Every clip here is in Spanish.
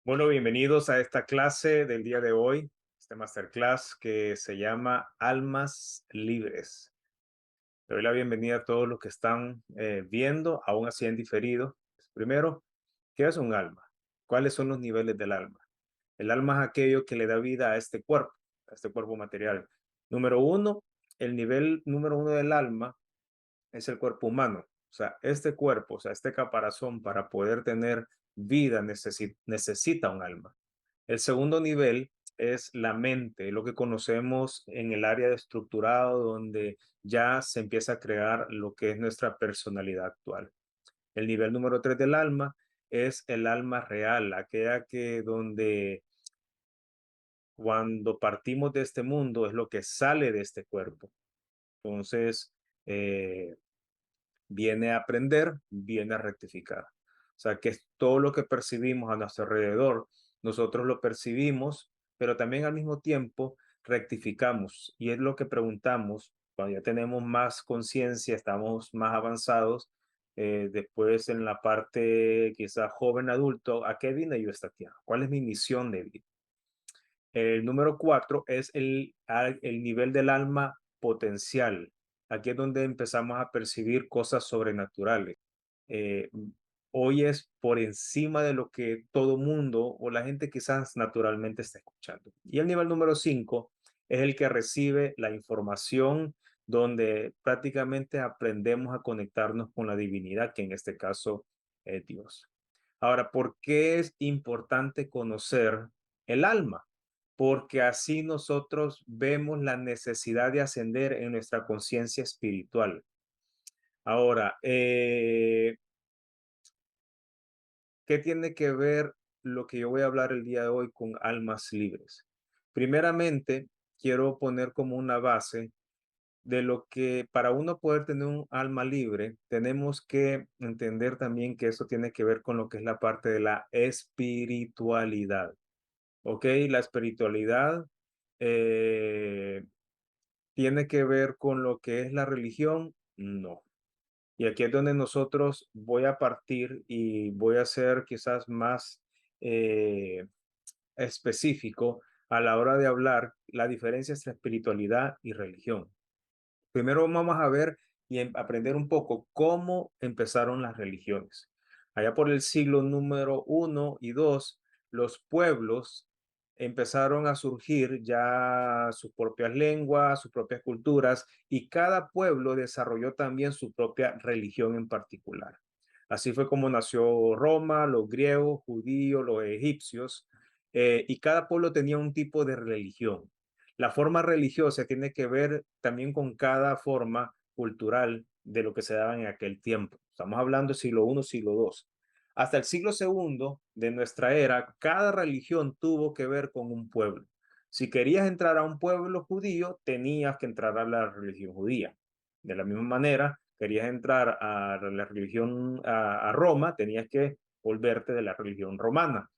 Bueno, bienvenidos a esta clase del día de hoy, este masterclass que se llama Almas Libres. Le doy la bienvenida a todos los que están viendo, aún así en diferido. Primero, ¿qué es un alma? ¿Cuáles son los niveles del alma? El alma es aquello que le da vida a este cuerpo material. Número uno, el nivel número uno del alma es el cuerpo humano. O sea, este cuerpo, o sea, este caparazón para poder tener vida necesita un alma. El segundo nivel es la mente, lo que conocemos en el área de estructurado, donde ya se empieza a crear lo que es nuestra personalidad actual. El nivel número tres del alma es el alma real, aquella que donde cuando partimos de este mundo es lo que sale de este cuerpo. Entonces, eh, viene a aprender, viene a rectificar. O sea, que es todo lo que percibimos a nuestro alrededor, nosotros lo percibimos, pero también al mismo tiempo rectificamos. Y es lo que preguntamos cuando ya tenemos más conciencia, estamos más avanzados, después en la parte quizá joven adulto, ¿a qué vine yo a esta tierra? ¿Cuál es mi misión de vida? El número cuatro es el nivel del alma potencial. Aquí es donde empezamos a percibir cosas sobrenaturales. Eh, Hoy es por encima de lo que todo mundo o la gente quizás naturalmente está escuchando. Y el nivel número cinco es el que recibe la información donde prácticamente aprendemos a conectarnos con la divinidad, que en este caso es Dios. Ahora, ¿por qué es importante conocer el alma? Porque así nosotros vemos la necesidad de ascender en nuestra conciencia espiritual. Ahora, ¿qué tiene que ver lo que yo voy a hablar el día de hoy con almas libres? Primeramente, quiero poner como una base de lo que para uno poder tener un alma libre, tenemos que entender también que eso tiene que ver con lo que es la parte de la espiritualidad. ¿Ok? La espiritualidad eh, tiene que ver con lo que es la religión, no. Y aquí es donde nosotros voy a partir y voy a ser quizás más eh, específico a la hora de hablar la diferencia entre espiritualidad y religión. Primero vamos a ver y aprender un poco cómo empezaron las religiones. Allá por el siglo número uno y dos, los pueblos empezaron a surgir ya sus propias lenguas, sus propias culturas, y cada pueblo desarrolló también su propia religión en particular. Así fue como nació Roma, los griegos, judíos, los egipcios, y cada pueblo tenía un tipo de religión. La forma religiosa tiene que ver también con cada forma cultural de lo que se daba en aquel tiempo. Estamos hablando siglo I, siglo II. Hasta el siglo segundo de nuestra era, cada religión tuvo que ver con un pueblo. Si querías entrar a un pueblo judío, tenías que entrar a la religión judía. De la misma manera, querías entrar a la religión a Roma, tenías que volverte de la religión romana.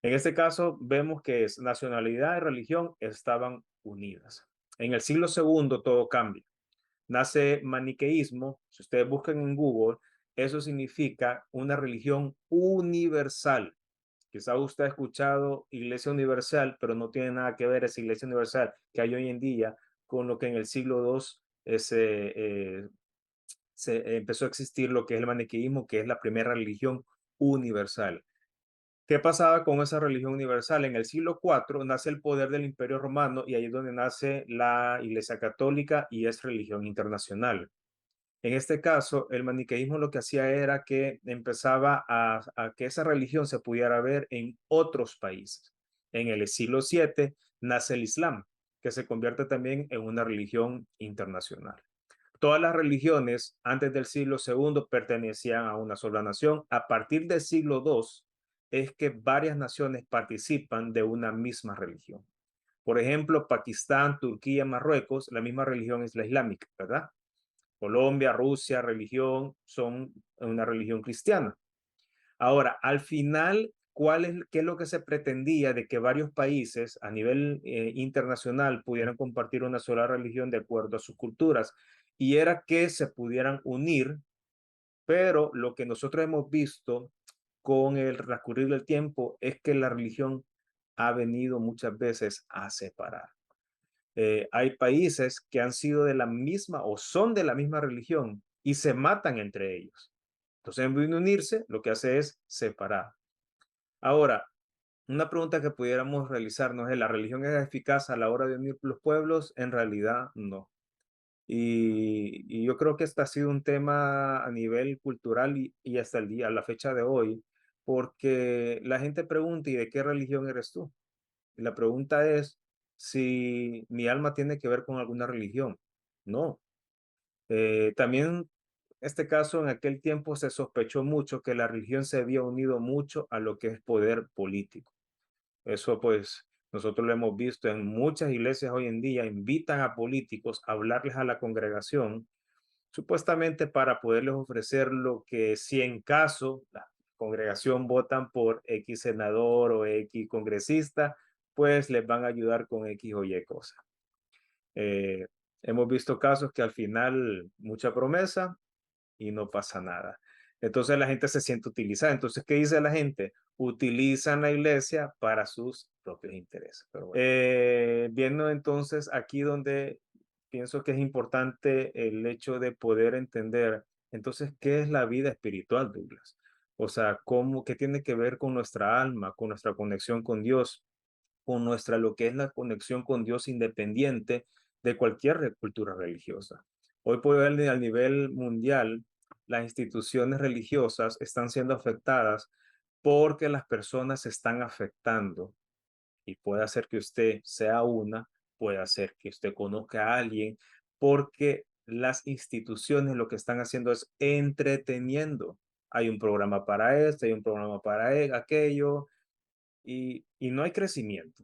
En este caso, vemos que nacionalidad y religión estaban unidas. En el siglo segundo todo cambia. Nace maniqueísmo. Si ustedes buscan en Google, eso significa una religión universal. Quizá usted ha escuchado Iglesia Universal, pero no tiene nada que ver esa Iglesia Universal que hay hoy en día con lo que en el siglo II se empezó a existir lo que es el maniqueísmo, que es la primera religión universal. ¿Qué pasaba con esa religión universal? En el siglo IV nace el poder del Imperio Romano y ahí es donde nace la Iglesia Católica y es religión internacional. En este caso, el maniqueísmo lo que hacía era que empezaba a que esa religión se pudiera ver en otros países. En el siglo VII nace el Islam, que se convierte también en una religión internacional. Todas las religiones antes del siglo segundo pertenecían a una sola nación. A partir del siglo II es que varias naciones participan de una misma religión. Por ejemplo, Pakistán, Turquía, Marruecos, la misma religión es la islámica, ¿verdad? Colombia, Rusia, religión, son una religión cristiana. Ahora, al final, ¿qué es lo que se pretendía de que varios países a nivel internacional pudieran compartir una sola religión de acuerdo a sus culturas? Y era que se pudieran unir, pero lo que nosotros hemos visto con el transcurrir del tiempo es que la religión ha venido muchas veces a separar. Hay países que han sido de la misma o son de la misma religión y se matan entre ellos. Entonces, en vez de unirse, lo que hace es separar. Ahora, una pregunta que pudiéramos realizarnos es, ¿la religión es eficaz a la hora de unir los pueblos? En realidad, no. Y yo creo que este ha sido un tema a nivel cultural y hasta el día, a la fecha de hoy, porque la gente pregunta, ¿y de qué religión eres tú? Y la pregunta es si mi alma tiene que ver con alguna religión. No. También, este caso, en aquel tiempo se sospechó mucho que la religión se había unido mucho a lo que es poder político. Eso pues nosotros lo hemos visto en muchas iglesias hoy en día, invitan a políticos a hablarles a la congregación, supuestamente para poderles ofrecer lo que si en caso la congregación votan por X senador o X congresista, pues les van a ayudar con X o Y cosas. Eh, Hemos visto casos que al final mucha promesa y no pasa nada. Entonces la gente se siente utilizada. Entonces, ¿qué dice la gente? Utilizan la iglesia para sus propios intereses. Pero bueno. Viendo entonces aquí donde pienso que es importante el hecho de poder entender, entonces, ¿qué es la vida espiritual, Douglas? O sea, qué tiene que ver con nuestra alma, con nuestra conexión con Dios, con nuestra, lo que es la conexión con Dios independiente de cualquier cultura religiosa. Hoy por hoy, a nivel mundial, las instituciones religiosas están siendo afectadas porque las personas se están afectando y puede hacer que usted sea una, puede hacer que usted conozca a alguien, porque las instituciones lo que están haciendo es entreteniendo. Hay un programa para esto, hay un programa para aquello, y no hay crecimiento.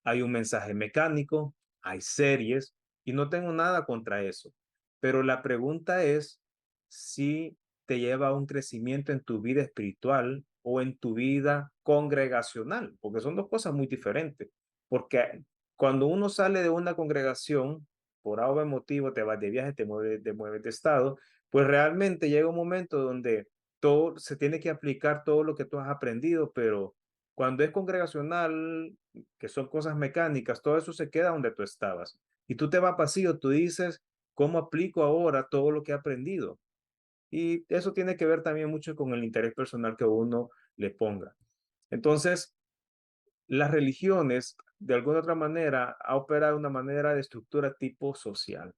Hay un mensaje mecánico, hay series y no tengo nada contra eso. Pero la pregunta es si te lleva a un crecimiento en tu vida espiritual o en tu vida congregacional, porque son dos cosas muy diferentes. Porque cuando uno sale de una congregación, por algún motivo te vas de viaje, te mueves de estado, pues realmente llega un momento donde todo se tiene que aplicar todo lo que tú has aprendido, pero cuando es congregacional, que son cosas mecánicas, todo eso se queda donde tú estabas. Y tú te vas vacío, tú dices, ¿cómo aplico ahora todo lo que he aprendido? Y eso tiene que ver también mucho con el interés personal que uno le ponga. Entonces, las religiones, de alguna otra manera, ha operado de una manera de estructura tipo social.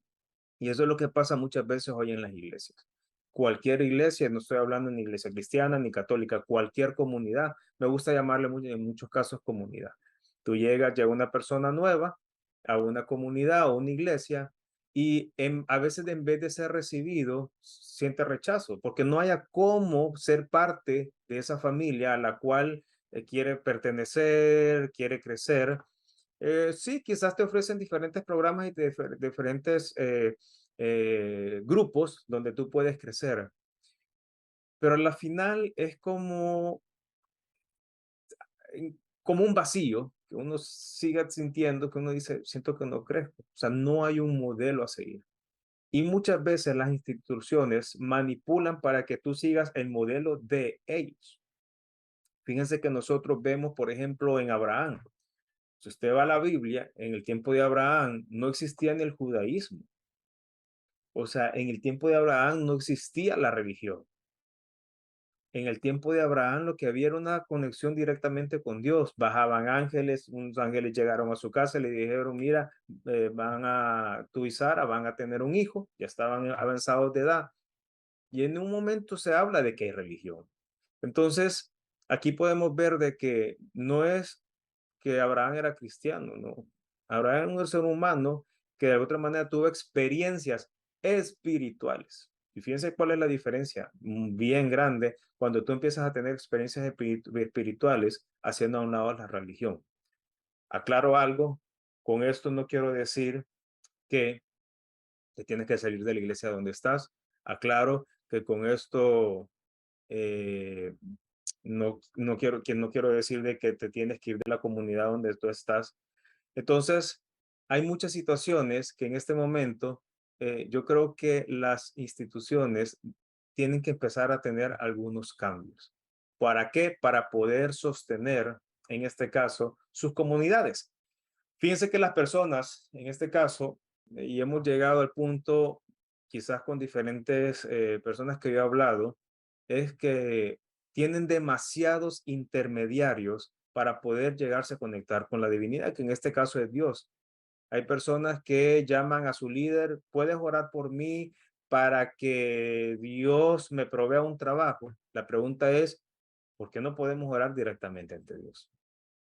Y eso es lo que pasa muchas veces hoy en las iglesias. Cualquier iglesia, no estoy hablando de iglesia cristiana ni católica, cualquier comunidad, me gusta llamarle en muchos casos comunidad. Tú llega una persona nueva a una comunidad o una iglesia y a veces en vez de ser recibido, siente rechazo, porque no haya cómo ser parte de esa familia a la cual quiere pertenecer, quiere crecer. Sí, quizás te ofrecen diferentes programas y diferentes grupos donde tú puedes crecer, pero a la final es como un vacío que uno siga sintiendo, que uno dice, siento que no crezco, o sea, no hay un modelo a seguir. Y muchas veces las instituciones manipulan para que tú sigas el modelo de ellos. Fíjense que nosotros vemos, por ejemplo, en Abraham. Si usted va a la Biblia, en el tiempo de Abraham no existía ni el judaísmo. O sea, en el tiempo de Abraham no existía la religión. En el tiempo de Abraham lo que había era una conexión directamente con Dios. Bajaban ángeles, unos ángeles llegaron a su casa y le dijeron, mira, tú y Sara van a tener un hijo, ya estaban avanzados de edad. Y en un momento se habla de que hay religión. Entonces, aquí podemos ver de que no es que Abraham era cristiano, no. Abraham era un ser humano que de alguna manera tuvo experiencias espirituales. Y fíjense cuál es la diferencia, bien grande, cuando tú empiezas a tener experiencias espirituales haciendo a un lado la religión. Aclaro algo, con esto no quiero decir que te tienes que salir de la iglesia donde estás. Aclaro que con esto eh, no quiero decir de que te tienes que ir de la comunidad donde tú estás. Entonces, hay muchas situaciones que en este momento yo creo que las instituciones tienen que empezar a tener algunos cambios. ¿Para qué? Para poder sostener, en este caso, sus comunidades. Fíjense que las personas, en este caso, y hemos llegado al punto, quizás con diferentes personas que yo he hablado, es que tienen demasiados intermediarios para poder llegarse a conectar con la divinidad, que en este caso es Dios. Hay personas que llaman a su líder, puedes orar por mí para que Dios me provea un trabajo. La pregunta es, ¿por qué no podemos orar directamente ante Dios?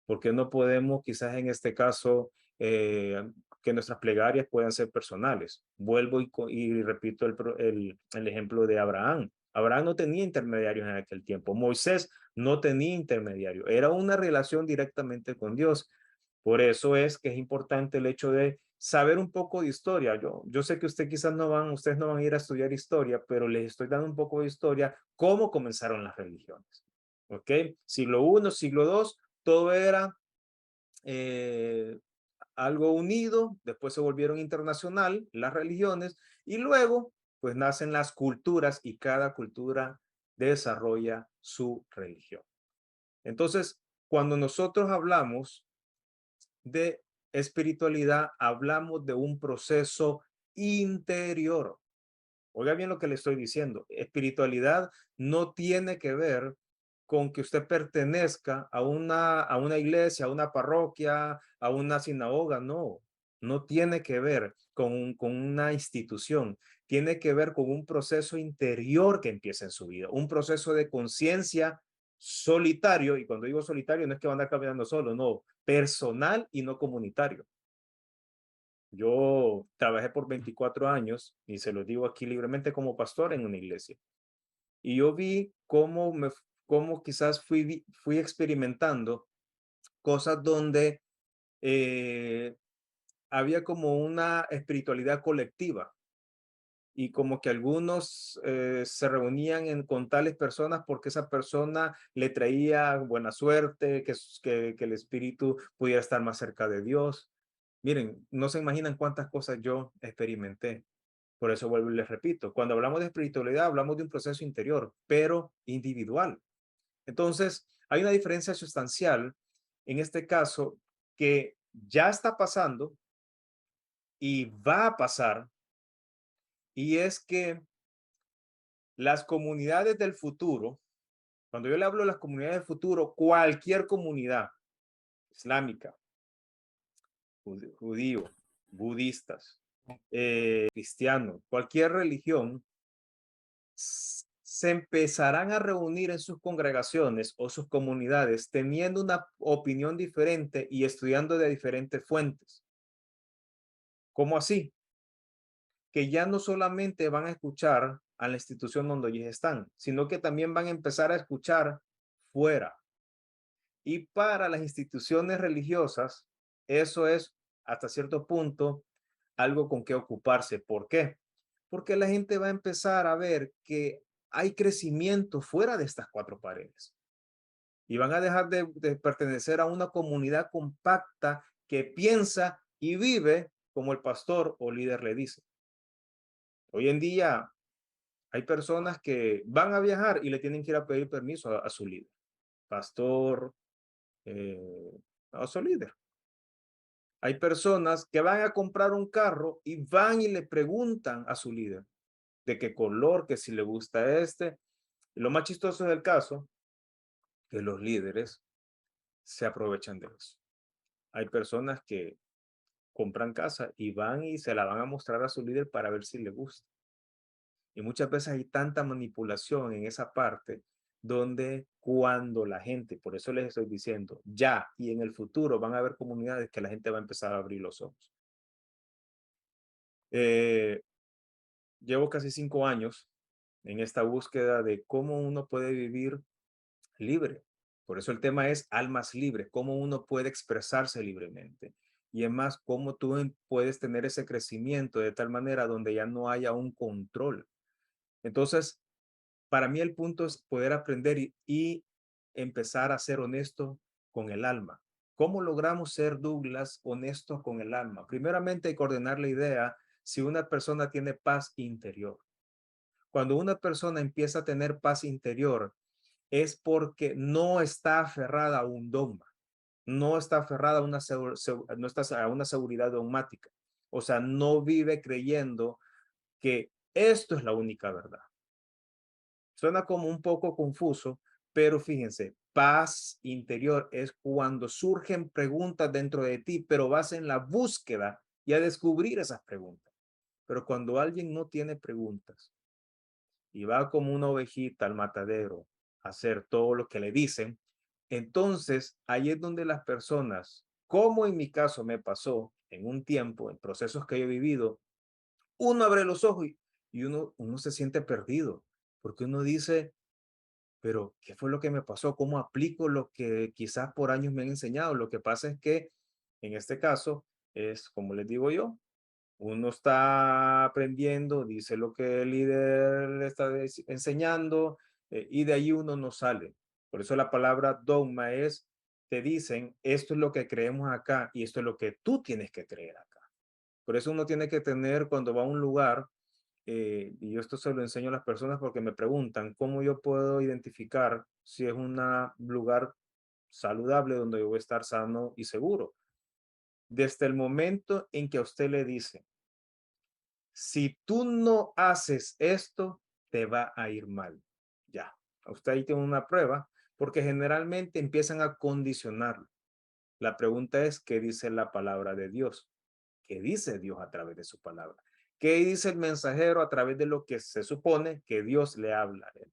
¿Por qué no podemos, quizás en este caso, que nuestras plegarias puedan ser personales? Vuelvo y repito el ejemplo de Abraham. Abraham no tenía intermediarios en aquel tiempo. Moisés no tenía intermediario. Era una relación directamente con Dios. Por eso es que es importante el hecho de saber un poco de historia. Yo sé que ustedes no van a ir a estudiar historia, pero les estoy dando un poco de historia, cómo comenzaron las religiones. ¿Ok? Siglo I, siglo II, todo era eh, algo unido, después se volvieron internacional las religiones y luego pues nacen las culturas y cada cultura desarrolla su religión. Entonces, cuando nosotros hablamos de espiritualidad, hablamos de un proceso interior. Oiga bien lo que le estoy diciendo. Espiritualidad no tiene que ver con que usted pertenezca a una iglesia, a una parroquia, a una sinagoga. No, no tiene que ver con una institución. Tiene que ver con un proceso interior que empieza en su vida, un proceso de conciencia solitario. Y cuando digo solitario, no es que van a andar caminando solo, no, personal y no comunitario. Yo trabajé por 24 años, y se lo digo aquí libremente, como pastor en una iglesia. Y yo vi cómo quizás fui experimentando cosas donde había como una espiritualidad colectiva y como que algunos se reunían con tales personas porque esa persona le traía buena suerte, que el espíritu pudiera estar más cerca de Dios. Miren, no se imaginan cuántas cosas yo experimenté. Por eso vuelvo y les repito, cuando hablamos de espiritualidad, hablamos de un proceso interior, pero individual. Entonces, hay una diferencia sustancial en este caso que ya está pasando y va a pasar, y es que las comunidades del futuro, cuando yo le hablo de las comunidades del futuro, cualquier comunidad islámica, judío, budistas, cristianos, cualquier religión, se empezarán a reunir en sus congregaciones o sus comunidades teniendo una opinión diferente y estudiando de diferentes fuentes. ¿Cómo así? Que ya no solamente van a escuchar a la institución donde ellos están, sino que también van a empezar a escuchar fuera. Y para las instituciones religiosas, eso es hasta cierto punto algo con que ocuparse. ¿Por qué? Porque la gente va a empezar a ver que hay crecimiento fuera de estas cuatro paredes y van a dejar de pertenecer a una comunidad compacta que piensa y vive como el pastor o líder le dice. Hoy en día hay personas que van a viajar y le tienen que ir a pedir permiso a su líder, pastor, eh, a su líder. Hay personas que van a comprar un carro y van y le preguntan a su líder de qué color, que si le gusta este. Y lo más chistoso del caso, que los líderes se aprovechan de eso. Hay personas que compran casa y van y se la van a mostrar a su líder para ver si le gusta. Y muchas veces hay tanta manipulación en esa parte donde cuando la gente, por eso les estoy diciendo, ya y en el futuro van a haber comunidades que la gente va a empezar a abrir los ojos. Eh, Llevo casi 5 años en esta búsqueda de cómo uno puede vivir libre. Por eso el tema es almas libres, cómo uno puede expresarse libremente. Y es más, cómo tú puedes tener ese crecimiento de tal manera donde ya no haya un control. Entonces, para mí el punto es poder aprender y empezar a ser honesto con el alma. ¿Cómo logramos ser, Douglas, honestos con el alma? Primeramente hay que ordenar la idea si una persona tiene paz interior. Cuando una persona empieza a tener paz interior, es porque no está aferrada a un dogma, no está aferrada a no está a una seguridad dogmática. O sea, no vive creyendo que esto es la única verdad. Suena como un poco confuso, pero fíjense, paz interior es cuando surgen preguntas dentro de ti, pero vas en la búsqueda y a descubrir esas preguntas. Pero cuando alguien no tiene preguntas y va como una ovejita al matadero a hacer todo lo que le dicen, entonces ahí es donde las personas, como en mi caso me pasó en un tiempo, en procesos que he vivido, uno abre los ojos y uno se siente perdido, porque uno dice, pero ¿qué fue lo que me pasó? ¿Cómo aplico lo que quizás por años me han enseñado? Lo que pasa es que en este caso es, como les digo yo, uno está aprendiendo, dice lo que el líder le está enseñando, y de ahí uno no sale. Por eso la palabra dogma es, te dicen, esto es lo que creemos acá y esto es lo que tú tienes que creer acá. Por eso uno tiene que tener, cuando va a un lugar, y yo esto se lo enseño a las personas porque me preguntan cómo yo puedo identificar si es un lugar saludable donde yo voy a estar sano y seguro. Desde el momento en que a usted le dice, si tú no haces esto, te va a ir mal. Ya, a usted ahí tiene una prueba, porque generalmente empiezan a condicionarlo. La pregunta es, ¿qué dice la palabra de Dios? ¿Qué dice Dios a través de su palabra? ¿Qué dice el mensajero a través de lo que se supone que Dios le habla a él?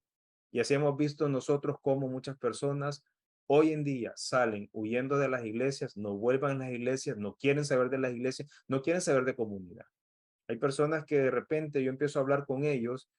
Y así hemos visto nosotros cómo muchas personas hoy en día salen huyendo de las iglesias, no vuelvan a las iglesias, no quieren saber de las iglesias, no quieren saber de comunidad. Hay personas que de repente yo empiezo a hablar con ellos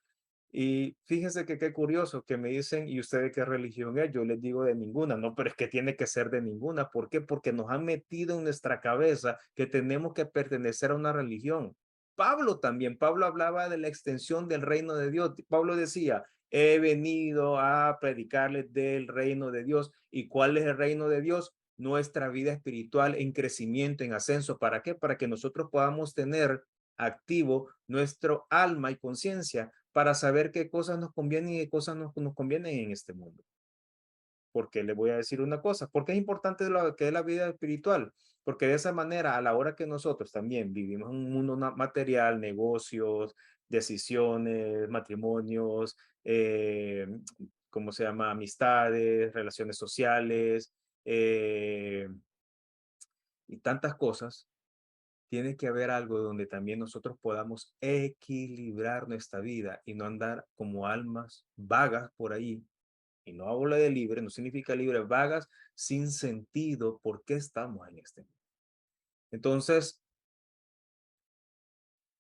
y fíjense que qué curioso que me dicen, ¿y usted de qué religión es? Yo les digo de ninguna, no, pero es que tiene que ser de ninguna. ¿Por qué? Porque nos han metido en nuestra cabeza que tenemos que pertenecer a una religión. Pablo también, Pablo hablaba de la extensión del reino de Dios. Pablo decía, he venido a predicarles del reino de Dios. ¿Y cuál es el reino de Dios? Nuestra vida espiritual en crecimiento, en ascenso. ¿Para qué? Para que nosotros podamos tener activo nuestro alma y conciencia para saber qué cosas nos convienen y qué cosas nos convienen en este mundo. Porque le voy a decir una cosa, porque es importante lo que es la vida espiritual, porque de esa manera, a la hora que nosotros también vivimos en un mundo material, negocios, decisiones, matrimonios, ¿cómo se llama? Amistades, relaciones sociales, y tantas cosas, tiene que haber algo donde también nosotros podamos equilibrar nuestra vida y no andar como almas vagas por ahí. Y no hablo de libre, no significa libre, vagas sin sentido por qué estamos en este mundo. Entonces,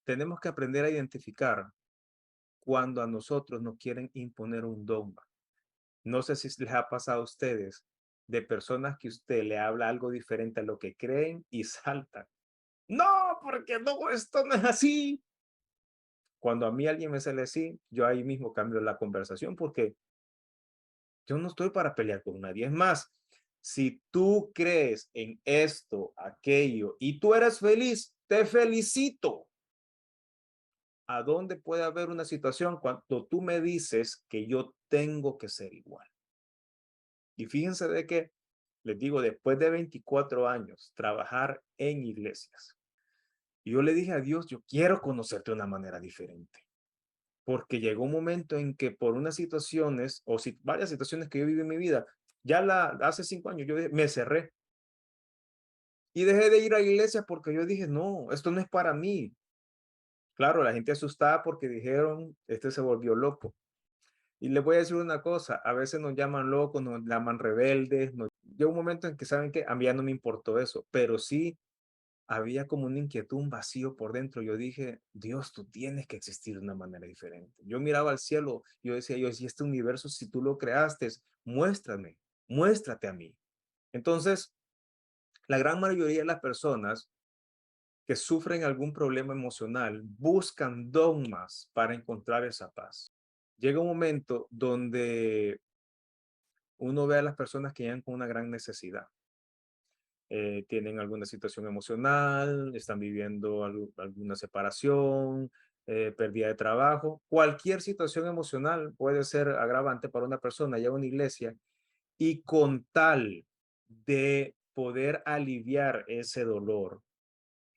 tenemos que aprender a identificar cuando a nosotros nos quieren imponer un dogma. No sé si les ha pasado a ustedes de personas que usted le habla algo diferente a lo que creen y saltan. No, porque no, esto no es así. Cuando a mí alguien me sale así, yo ahí mismo cambio la conversación porque yo no estoy para pelear con nadie. Es más, si tú crees en esto, aquello y tú eres feliz, te felicito. ¿A dónde puede haber una situación cuando tú me dices que yo tengo que ser igual? Y fíjense de que, les digo, después de 24 años trabajar en iglesias, yo le dije a Dios, yo quiero conocerte de una manera diferente. Porque llegó un momento en que por unas situaciones, o si, varias situaciones que yo viví en mi vida, hace 5 años yo me cerré y dejé de ir a la iglesia porque yo dije, no, esto no es para mí. Claro, la gente asustada porque dijeron, este se volvió loco. Y les voy a decir una cosa, a veces nos llaman locos, nos llaman rebeldes. Llegó un momento en que saben que a mí ya no me importó eso, pero sí había como una inquietud, un vacío por dentro. Yo dije, Dios, tú tienes que existir de una manera diferente. Yo miraba al cielo, yo decía, yo, si este universo, si tú lo creaste, muéstrame, muéstrate a mí. Entonces, la gran mayoría de las personas que sufren algún problema emocional buscan dogmas para encontrar esa paz. Llega un momento donde uno ve a las personas que llegan con una gran necesidad. Tienen alguna situación emocional, están viviendo alguna separación, pérdida de trabajo, cualquier situación emocional puede ser agravante para una persona, ya una iglesia, y con tal de poder aliviar ese dolor,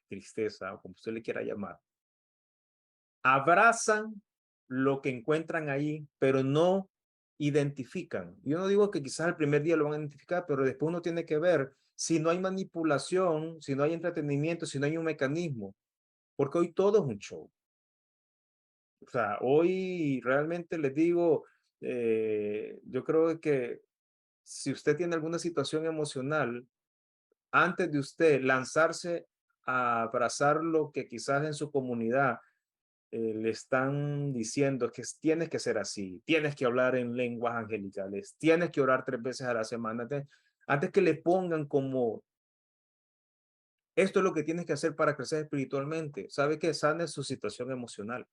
tristeza o como usted le quiera llamar, abrazan lo que encuentran ahí, pero no identifican. Yo no digo que quizás el primer día lo van a identificar, pero después uno tiene que ver si no hay manipulación, si no hay entretenimiento, si no hay un mecanismo, porque hoy todo es un show. O sea, hoy realmente les digo, yo creo que si usted tiene alguna situación emocional, antes de usted lanzarse a abrazar lo que quizás en su comunidad le están diciendo que tienes que ser así, tienes que hablar en lenguas angelicales, tienes que orar 3 veces a la semana, antes que le pongan como esto es lo que tienes que hacer para crecer espiritualmente, sabe que sane su situación emocional.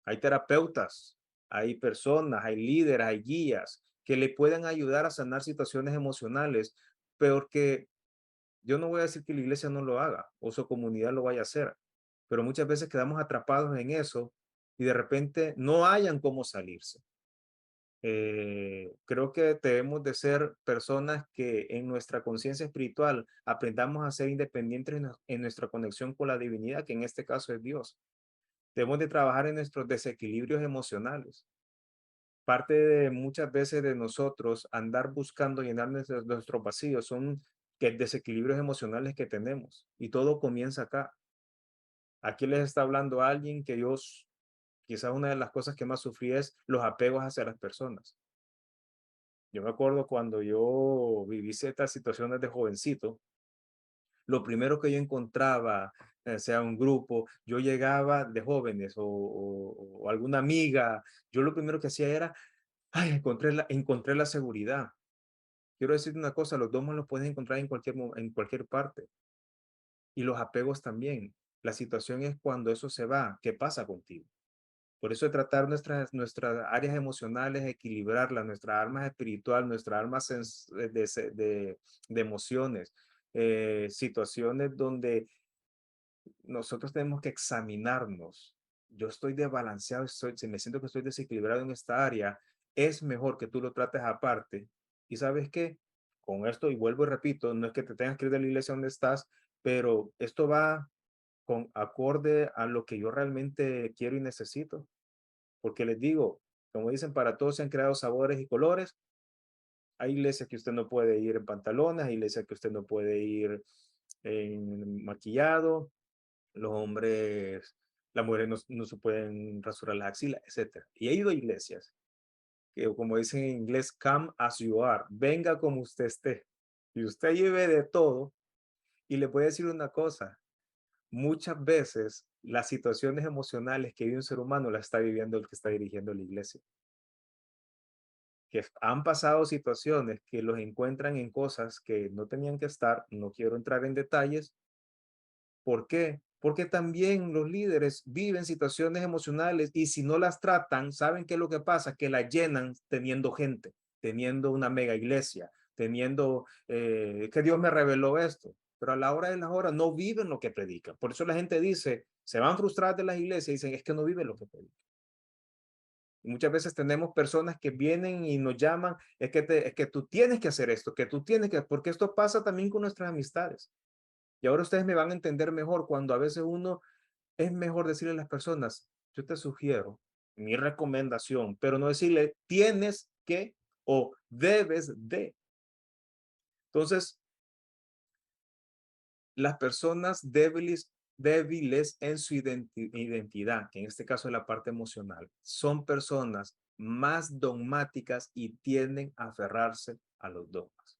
Hay terapeutas, hay personas, hay líderes, hay guías que le pueden ayudar a sanar situaciones emocionales, pero que yo no voy a decir que la iglesia no lo haga o su comunidad lo vaya a hacer, pero muchas veces quedamos atrapados en eso y de repente no hayan cómo salirse. Creo que debemos de ser personas que en nuestra conciencia espiritual aprendamos a ser independientes en nuestra conexión con la divinidad, que en este caso es Dios. Debemos de trabajar en nuestros desequilibrios emocionales. Parte de muchas veces de nosotros andar buscando llenar nuestros vacíos son que desequilibrios emocionales que tenemos y todo comienza acá. Aquí les está hablando alguien que Dios, quizás una de las cosas que más sufrí es los apegos hacia las personas. Yo me acuerdo cuando yo viví ciertas situaciones de jovencito, lo primero que yo encontraba, sea un grupo, yo llegaba de jóvenes o alguna amiga, yo lo primero que hacía era, ay, encontré la seguridad. Quiero decir una cosa, los domos los puedes encontrar en cualquier parte y los apegos también. La situación es cuando eso se va, ¿qué pasa contigo? Por eso tratar nuestras áreas emocionales, equilibrarlas, nuestra alma espiritual, nuestra alma de emociones, situaciones donde nosotros tenemos que examinarnos. Yo estoy desbalanceado, si me siento que estoy desequilibrado en esta área, es mejor que tú lo trates aparte. Y sabes qué, con esto, y vuelvo y repito, no es que te tengas que ir de la iglesia donde estás, pero esto va con acorde a lo que yo realmente quiero y necesito. Porque les digo, como dicen, para todos se han creado sabores y colores. Hay iglesias que usted no puede ir en pantalones, hay iglesias que usted no puede ir en maquillado, los hombres, las mujeres no se pueden rasurar las axilas, etcétera. Y he ido a iglesias que, como dicen en inglés, come as you are, venga como usted esté. Y usted lleve de todo. Y le voy a decir una cosa, muchas veces las situaciones emocionales que vive un ser humano las está viviendo el que está dirigiendo la iglesia. Que han pasado situaciones que los encuentran en cosas que no tenían que estar, no quiero entrar en detalles. ¿Por qué? Porque también los líderes viven situaciones emocionales y si no las tratan, ¿saben qué es lo que pasa? Que las llenan teniendo gente, teniendo una mega iglesia, teniendo que Dios me reveló esto. Pero a la hora de las horas no viven lo que predican. Por eso la gente dice, se van frustradas de las iglesias y dicen, es que no viven lo que predican. Y muchas veces tenemos personas que vienen y nos llaman, es que tú tienes que hacer esto, que tú tienes que, porque esto pasa también con nuestras amistades. Y ahora ustedes me van a entender mejor cuando a veces uno es mejor decirle a las personas, yo te sugiero, mi recomendación, pero no decirle tienes que o debes de. Entonces, las personas débiles en su identidad, que en este caso es la parte emocional, son personas más dogmáticas y tienden a aferrarse a los dogmas.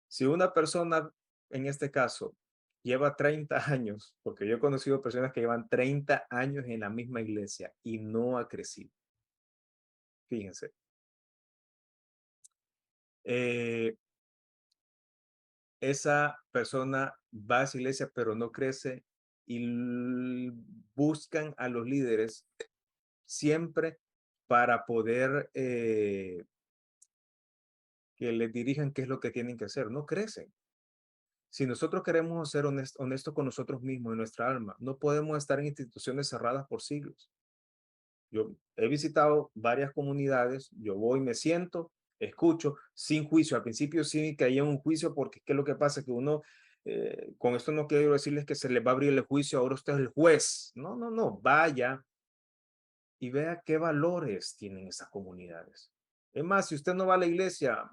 Si una persona, en este caso, lleva 30 años, porque yo he conocido personas que llevan 30 años en la misma iglesia y no ha crecido, fíjense, eh, esa persona va a esa iglesia pero no crece y buscan a los líderes siempre para poder que les dirijan qué es lo que tienen que hacer. No crecen. Si nosotros queremos ser honestos con nosotros mismos y nuestra alma, no podemos estar en instituciones cerradas por siglos. Yo he visitado varias comunidades, yo voy, me siento, escucho, sin juicio. Al principio sí caía en un juicio porque qué es lo que pasa, que uno, con esto no quiero decirles que se les va a abrir el juicio, ahora usted es el juez. No, no, no, vaya y vea qué valores tienen esas comunidades. Es más, si usted no va a la iglesia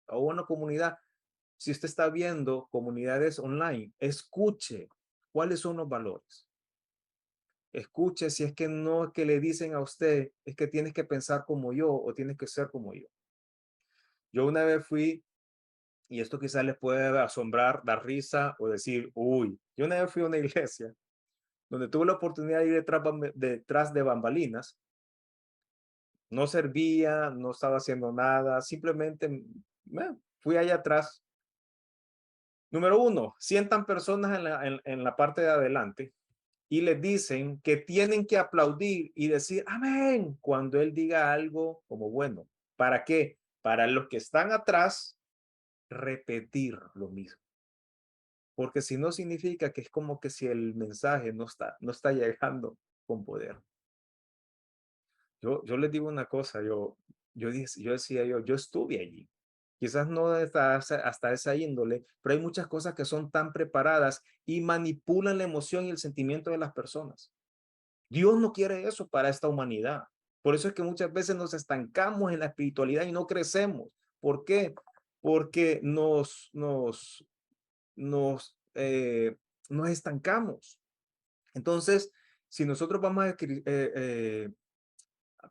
o a una comunidad, si usted está viendo comunidades online, escuche cuáles son los valores. Escuche si es que no es que le dicen a usted, es que tienes que pensar como yo o tienes que ser como yo. Yo una vez fui, y esto quizás les puede asombrar, dar risa o decir, uy, yo una vez fui a una iglesia donde tuve la oportunidad de ir detrás de bambalinas, no servía, no estaba haciendo nada, simplemente fui allá atrás. Número uno, sientan personas en la parte de adelante y les dicen que tienen que aplaudir y decir amén cuando él diga algo como bueno. ¿Para qué? Para los que están atrás, repetir lo mismo. Porque si no significa que es como que si el mensaje no está llegando con poder. Yo les digo una cosa, yo estuve allí. Quizás no hasta esa índole, pero hay muchas cosas que son tan preparadas y manipulan la emoción y el sentimiento de las personas. Dios no quiere eso para esta humanidad. Por eso es que muchas veces nos estancamos en la espiritualidad y no crecemos. ¿Por qué? Porque nos estancamos. Entonces, si nosotros vamos a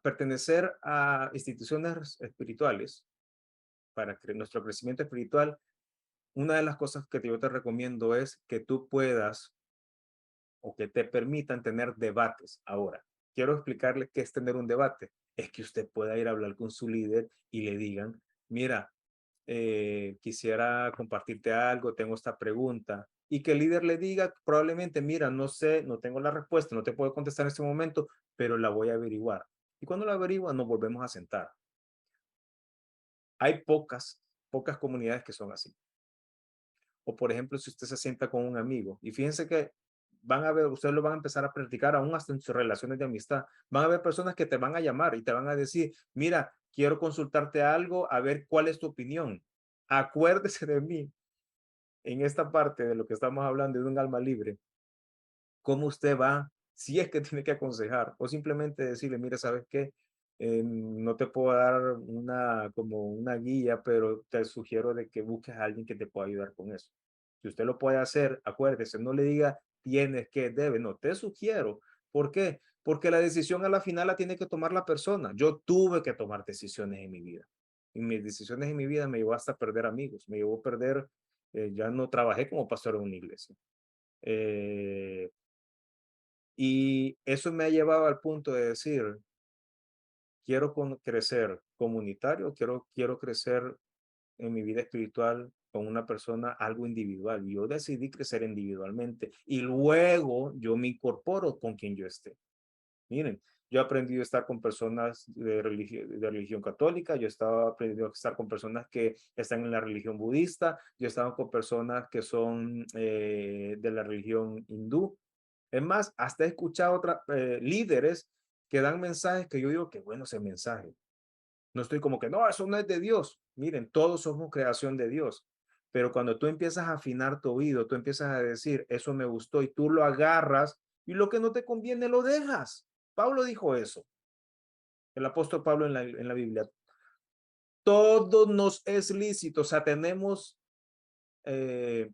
pertenecer a instituciones espirituales para nuestro crecimiento espiritual, una de las cosas que yo te recomiendo es que tú puedas o que te permitan tener debates. Ahora, quiero explicarle qué es tener un debate. Es que usted pueda ir a hablar con su líder y le digan, mira, quisiera compartirte algo, tengo esta pregunta. Y que el líder le diga probablemente, mira, no sé, no tengo la respuesta, no te puedo contestar en este momento, pero la voy a averiguar. Y cuando la averigua, nos volvemos a sentar. Hay pocas comunidades que son así. O por ejemplo, si usted se sienta con un amigo y fíjense que van a ver, ustedes lo van a empezar a practicar aún hasta en sus relaciones de amistad. Van a haber personas que te van a llamar y te van a decir, mira, quiero consultarte algo, a ver cuál es tu opinión. Acuérdese de mí en esta parte de lo que estamos hablando de un alma libre. ¿Cómo usted va? Si es que tiene que aconsejar o simplemente decirle, mira, ¿sabes qué? No te puedo dar como una guía, pero te sugiero de que busques a alguien que te pueda ayudar con eso. Si usted lo puede hacer, acuérdese, no le diga tienes que, debe, no, te sugiero. ¿Por qué? Porque la decisión a la final la tiene que tomar la persona. Yo tuve que tomar decisiones en mi vida. Y mis decisiones en mi vida me llevó hasta perder amigos, me llevó a perder, ya no trabajé como pastor en una iglesia. Eh, y eso me ha llevado al punto de decir, quiero crecer comunitario, quiero crecer en mi vida espiritual con una persona, algo individual. Y yo decidí crecer individualmente y luego yo me incorporo con quien yo esté. Miren, yo he aprendido a estar con personas de religión católica, yo he aprendido a estar con personas que están en la religión budista, yo he estado con personas que son de la religión hindú. Es más, hasta he escuchado líderes que dan mensajes que yo digo que bueno ese mensaje. No estoy como que no, eso no es de Dios. Miren, todos somos creación de Dios. Pero cuando tú empiezas a afinar tu oído, tú empiezas a decir, eso me gustó y tú lo agarras y lo que no te conviene lo dejas. Pablo dijo eso, el apóstol Pablo en la Biblia. Todo nos es lícito, o sea, tenemos eh,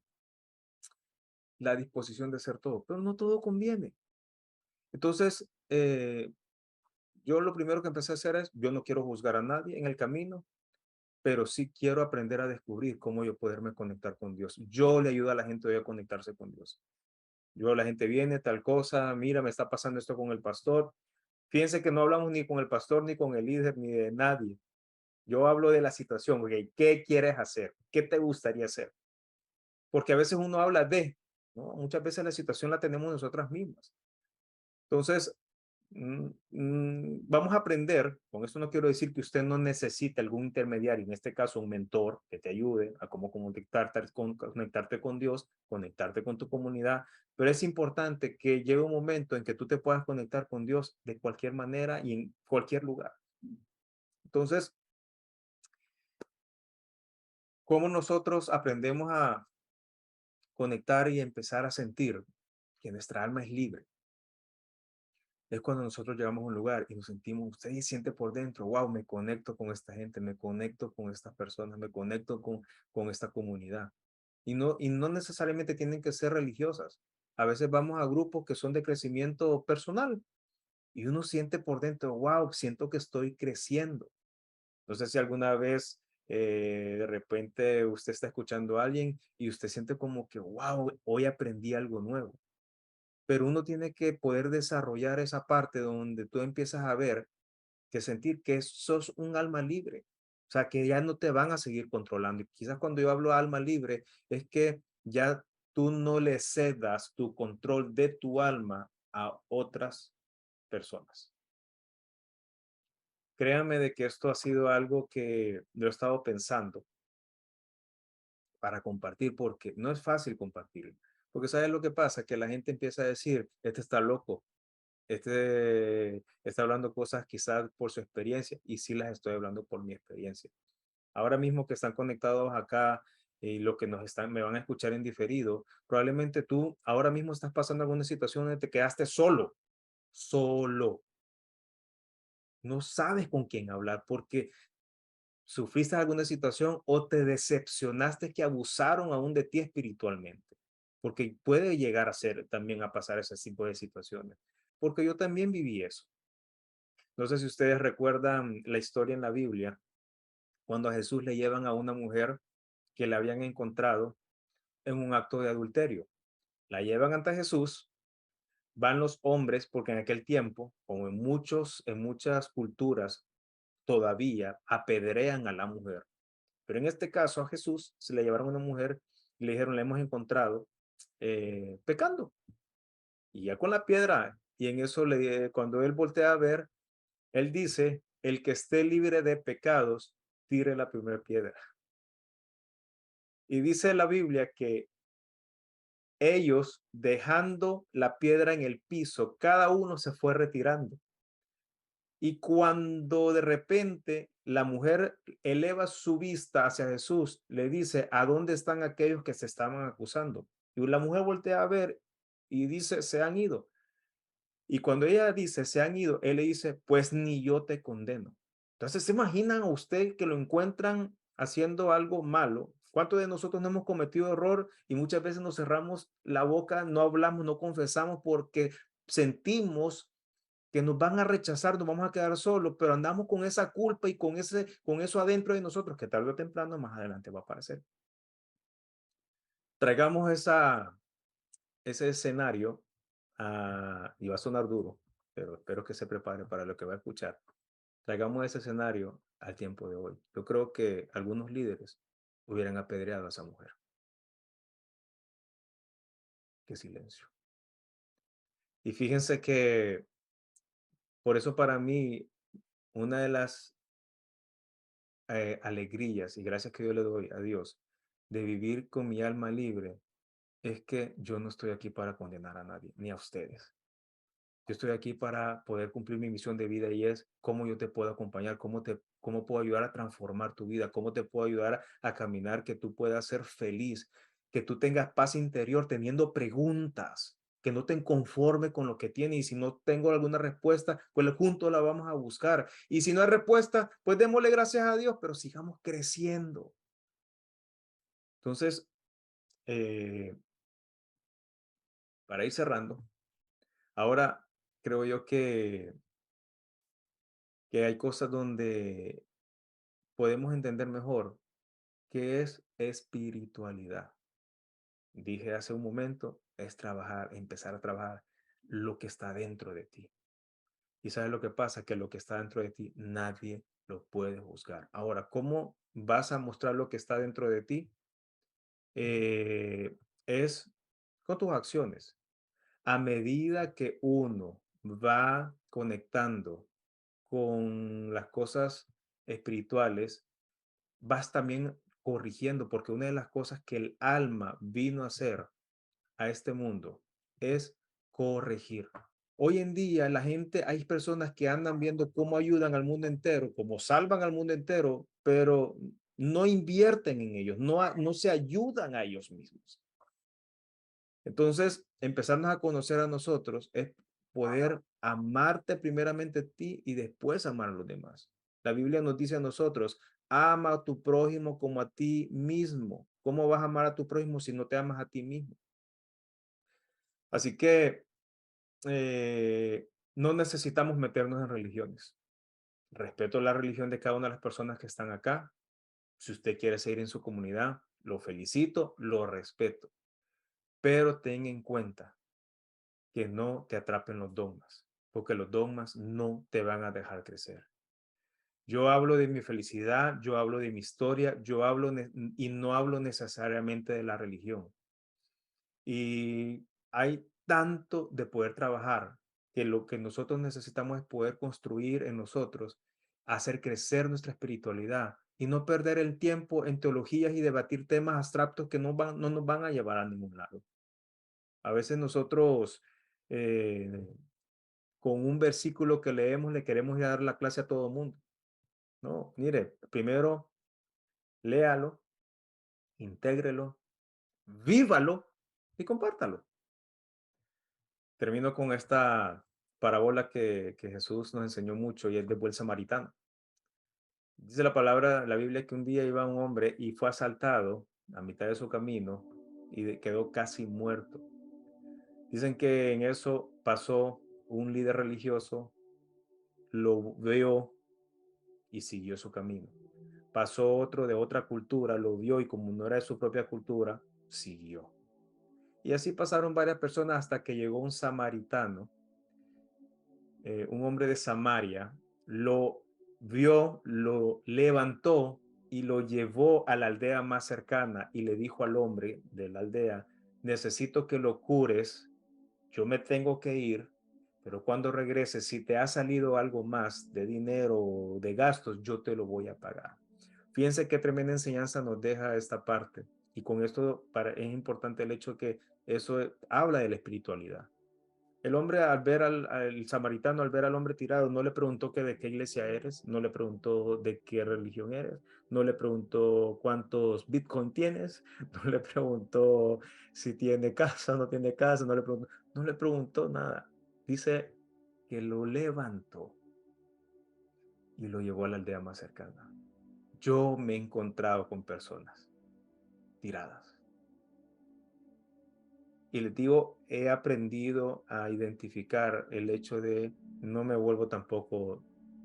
la disposición de hacer todo, pero no todo conviene. Entonces, yo lo primero que empecé a hacer es, yo no quiero juzgar a nadie en el camino, pero sí quiero aprender a descubrir cómo yo poderme conectar con Dios. Yo le ayudo a la gente hoy a conectarse con Dios. La gente viene, tal cosa, mira, me está pasando esto con el pastor. Fíjense que no hablamos ni con el pastor, ni con el líder, ni de nadie. Yo hablo de la situación, okay, ¿qué quieres hacer? ¿Qué te gustaría hacer? Porque a veces uno habla de, ¿no? Muchas veces la situación la tenemos nosotras mismas. Entonces, Vamos a aprender, con esto no quiero decir que usted no necesite algún intermediario, en este caso un mentor que te ayude a cómo conectarte con Dios, conectarte con tu comunidad, pero es importante que llegue un momento en que tú te puedas conectar con Dios de cualquier manera y en cualquier lugar. Entonces, ¿cómo nosotros aprendemos a conectar y empezar a sentir que nuestra alma es libre? Es cuando nosotros llegamos a un lugar y nos sentimos, usted siente por dentro, wow, me conecto con esta gente, me conecto con estas personas, me conecto con esta comunidad. Y no necesariamente tienen que ser religiosas. A veces vamos a grupos que son de crecimiento personal y uno siente por dentro, wow, siento que estoy creciendo. No sé si alguna vez de repente usted está escuchando a alguien y usted siente como que, wow, hoy aprendí algo nuevo, pero uno tiene que poder desarrollar esa parte donde tú empiezas a ver que sentir que sos un alma libre, o sea, que ya no te van a seguir controlando. Y quizás cuando yo hablo de alma libre, es que ya tú no le cedas tu control de tu alma a otras personas. Créanme de que esto ha sido algo que yo he estado pensando para compartir, porque no es fácil compartir. Porque ¿sabes lo que pasa? Que la gente empieza a decir, este está loco, este está hablando cosas quizás por su experiencia, y sí las estoy hablando por mi experiencia. Ahora mismo que están conectados acá y lo que me van a escuchar en diferido, probablemente tú ahora mismo estás pasando alguna situación donde te quedaste solo, solo. No sabes con quién hablar porque sufriste alguna situación o te decepcionaste que abusaron aún de ti espiritualmente, porque puede llegar a ser también a pasar ese tipo de situaciones, porque yo también viví eso. No sé si ustedes recuerdan la historia en la Biblia, cuando a Jesús le llevan a una mujer que le habían encontrado en un acto de adulterio. La llevan ante Jesús, van los hombres, porque en aquel tiempo, como en muchas culturas, todavía apedrean a la mujer. Pero en este caso a Jesús se le llevaron a una mujer y le dijeron, le hemos encontrado pecando. Y ya con la piedra, y en eso cuando él voltea a ver, él dice, el que esté libre de pecados, tire la primera piedra. Y dice la Biblia que ellos, dejando la piedra en el piso, cada uno se fue retirando. Y cuando de repente la mujer eleva su vista hacia Jesús, le dice, ¿a dónde están aquellos que se estaban acusando? Y la mujer voltea a ver y dice, se han ido. Y cuando ella dice, se han ido, él le dice, pues ni yo te condeno. Entonces, ¿se imaginan a usted que lo encuentran haciendo algo malo? ¿Cuántos de nosotros no hemos cometido error y muchas veces nos cerramos la boca, no hablamos, no confesamos porque sentimos que nos van a rechazar, nos vamos a quedar solos, pero andamos con esa culpa y con eso adentro de nosotros que tarde o temprano más adelante va a aparecer? Traigamos ese escenario, y va a sonar duro, pero espero que se prepare para lo que va a escuchar. Traigamos ese escenario al tiempo de hoy. Yo creo que algunos líderes hubieran apedreado a esa mujer. Qué silencio. Y fíjense que por eso para mí una de las alegrías y gracias que yo le doy a Dios de vivir con mi alma libre es que yo no estoy aquí para condenar a nadie, ni a ustedes. Yo estoy aquí para poder cumplir mi misión de vida y es cómo yo te puedo acompañar, cómo puedo ayudar a transformar tu vida, cómo te puedo ayudar a caminar, que tú puedas ser feliz, que tú tengas paz interior teniendo preguntas, que no te conforme con lo que tienes y si no tengo alguna respuesta, pues juntos la vamos a buscar. Y si no hay respuesta, pues démosle gracias a Dios, pero sigamos creciendo. Entonces, eh, para ir cerrando, ahora creo yo que hay cosas donde podemos entender mejor qué es espiritualidad. Dije hace un momento, es trabajar, empezar a trabajar lo que está dentro de ti. Y sabes lo que pasa, que lo que está dentro de ti nadie lo puede juzgar. Ahora, ¿cómo vas a mostrar lo que está dentro de ti? Es con tus acciones. A medida que uno va conectando con las cosas espirituales, vas también corrigiendo, porque una de las cosas que el alma vino a hacer a este mundo es corregir. Hoy en día la gente, hay personas que andan viendo cómo ayudan al mundo entero, cómo salvan al mundo entero, pero no invierten en ellos, no se ayudan a ellos mismos. Entonces, empezarnos a conocer a nosotros es poder amarte primeramente a ti y después amar a los demás. La Biblia nos dice a nosotros, ama a tu prójimo como a ti mismo. ¿Cómo vas a amar a tu prójimo si no te amas a ti mismo? Así que no necesitamos meternos en religiones. Respeto la religión de cada una de las personas que están acá. Si usted quiere seguir en su comunidad, lo felicito, lo respeto. Pero ten en cuenta que no te atrapen los dogmas, porque los dogmas no te van a dejar crecer. Yo hablo de mi felicidad, yo hablo de mi historia, y no hablo necesariamente de la religión. Y hay tanto de poder trabajar que lo que nosotros necesitamos es poder construir en nosotros, hacer crecer nuestra espiritualidad y no perder el tiempo en teologías y debatir temas abstractos que no nos van a llevar a ningún lado. A veces nosotros, eh, con un versículo que leemos, le queremos ir a dar la clase a todo el mundo. No, mire, primero léalo, intégrelo, vívalo y compártalo. Termino con esta parábola que Jesús nos enseñó mucho y es de buen samaritano. Dice la palabra, la Biblia, que un día iba un hombre y fue asaltado a mitad de su camino y quedó casi muerto. Dicen que en eso pasó un líder religioso, lo vio y siguió su camino. Pasó otro de otra cultura, lo vio y como no era de su propia cultura, siguió. Y así pasaron varias personas hasta que llegó un samaritano, un hombre de Samaria, lo vio, lo levantó y lo llevó a la aldea más cercana y le dijo al hombre de la aldea, necesito que lo cures, yo me tengo que ir, pero cuando regreses, si te ha salido algo más de dinero o de gastos, yo te lo voy a pagar. Fíjense qué tremenda enseñanza nos deja esta parte. Y con esto es importante el hecho que eso habla de la espiritualidad. El hombre al samaritano, al ver al hombre tirado, no le preguntó que de qué iglesia eres, no le preguntó de qué religión eres, no le preguntó cuántos Bitcoin tienes, no le preguntó si tiene casa o no tiene casa, no le preguntó nada. Dice que lo levantó y lo llevó a la aldea más cercana. Yo me he encontrado con personas tiradas. Y les digo, he aprendido a identificar el hecho de no me vuelvo tampoco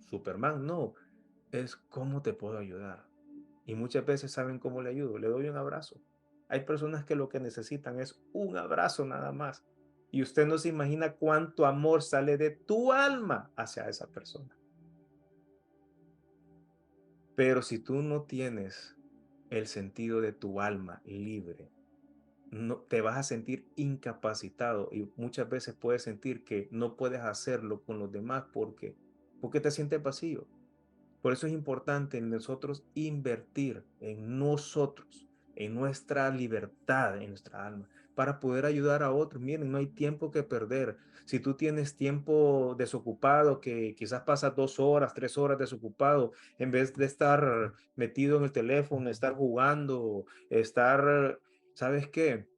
Superman, no, es cómo te puedo ayudar. Y muchas veces saben cómo le ayudo, le doy un abrazo. Hay personas que lo que necesitan es un abrazo nada más. Y usted no se imagina cuánto amor sale de tu alma hacia esa persona. Pero si tú no tienes el sentido de tu alma libre, no, te vas a sentir incapacitado y muchas veces puedes sentir que no puedes hacerlo con los demás porque te sientes vacío. Por eso es importante en nosotros invertir en nosotros, en nuestra libertad, en nuestra alma, para poder ayudar a otros. Miren, no hay tiempo que perder. Si tú tienes tiempo desocupado, que quizás pasas 2 horas, 3 horas desocupado, en vez de estar metido en el teléfono, estar jugando, ¿sabes qué?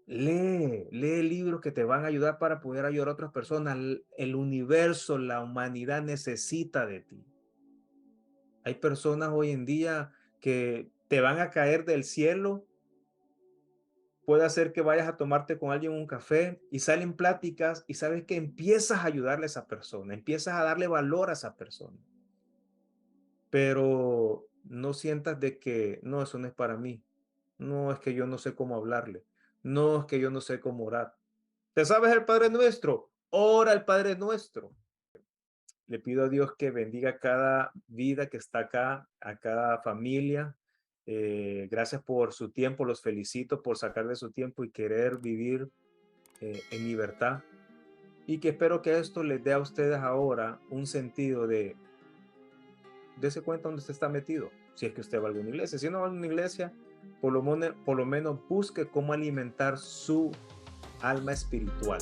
Lee libros que te van a ayudar para poder ayudar a otras personas. El universo, la humanidad necesita de ti. Hay personas hoy en día que te van a caer del cielo. Puede ser que vayas a tomarte con alguien un café y salen pláticas y sabes que empiezas a ayudarle a esa persona, empiezas a darle valor a esa persona, pero no sientas de que no, eso no es para mí. No, es que yo no sé cómo hablarle. No, es que yo no sé cómo orar. ¿Te sabes el Padre Nuestro? Ora el Padre Nuestro. Le pido a Dios que bendiga cada vida que está acá, a cada familia. Gracias por su tiempo, los felicito por sacar de su tiempo y querer vivir en libertad. y que espero que esto les dé a ustedes ahora un sentido de dése cuenta dónde usted está metido, si es que usted va a alguna iglesia. Si no va a alguna iglesia, por lo menos busque cómo alimentar su alma espiritual.